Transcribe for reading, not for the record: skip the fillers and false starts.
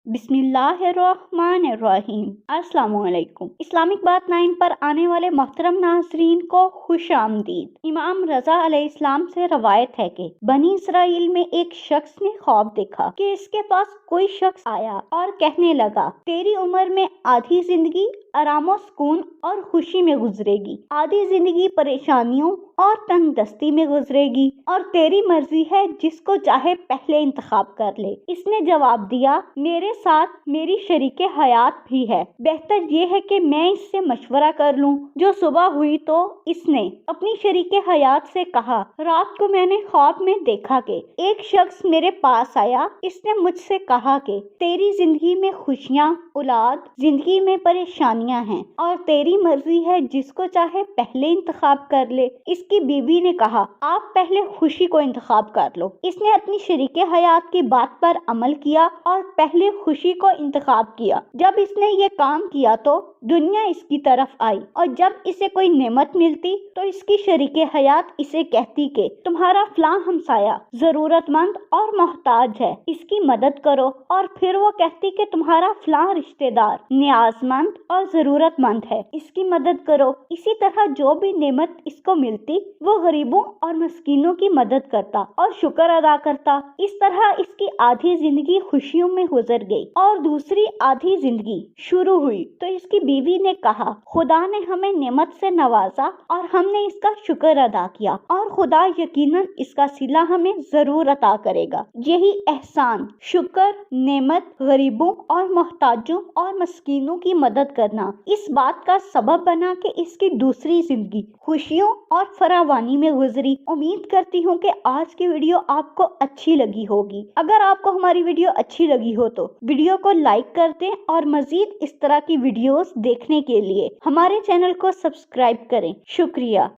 बिस्मिल्लाहिर्रहमानिर्रहीम। अस्सलामुअलैकुम। इस्लामिक बात 9 पर आने वाले मोहतरम नाज़रीन को खुश आमदीद। इमाम रज़ा अलैहिस्सलाम से रवायत है कि बनी इसराइल में एक शख्स ने ख्वाब देखा कि इसके पास कोई शख्स आया और कहने लगा, तेरी उम्र में आधी जिंदगी आराम और सुकून और खुशी में गुजरेगी, आधी जिंदगी परेशानियों और तंगदस्ती में गुजरेगी और तेरी मर्जी है, जिसको चाहे पहले इंतखाब कर ले। इसने जवाब दिया, मेरे साथ मेरी शरीके हयात भी है, बेहतर ये है कि मैं इससे मशवरा कर लूं। जो सुबह हुई तो इसने अपनी शरीके हयात से कहा, रात को मैंने ख्वाब में देखा कि एक शख्स मेरे पास आया। इसने मुझसे कहा कि तेरी जिंदगी में खुशियाँ, औलाद, जिंदगी में परेशानियां हैं और तेरी मर्जी है, जिसको चाहे पहले इंतखाब कर ले। इसकी बीवी ने कहा, आप पहले खुशी को इंतखाब कर लो। इसने अपनी शरीके हयात की बात पर अमल किया और पहले खुशी को इंतखाब किया। जब इसने ये काम किया तो दुनिया इसकी तरफ आई और जब इसे कोई नेमत मिलती तो इसकी शरीके हयात इसे कहती कि तुम्हारा फलां हमसाया जरूरतमंद और मोहताज है, इसकी मदद करो। और फिर वो कहती कि तुम्हारा फलां रिश्तेदार नियाजमंद और जरूरतमंद है, इसकी मदद करो। इसी तरह जो भी नेमत इसको मिलती वो गरीबों और मस्कीनों की मदद करता और शुक्र अदा करता। इस तरह इसकी आधी जिंदगी खुशियों में गुजर गई और दूसरी आधी जिंदगी शुरू हुई तो इसकी बीवी ने कहा, खुदा ने हमें नेमत से नवाजा और हमने इसका शुक्र अदा किया और खुदा यकीनन इसका सिला हमें जरूर अता करेगा। यही एहसान, शुक्र, नेमत, गरीबों और मोहताजों और मस्कीनों की मदद करना इस बात का सबब बना कि इसकी दूसरी जिंदगी खुशियों और फरावानी में गुजरी। उम्मीद करती हूँ कि आज की वीडियो आपको अच्छी लगी होगी। अगर आपको हमारी वीडियो अच्छी लगी हो तो वीडियो को लाइक कर दें और मजीद इस तरह की वीडियोस देखने के लिए हमारे चैनल को सब्सक्राइब करें। शुक्रिया।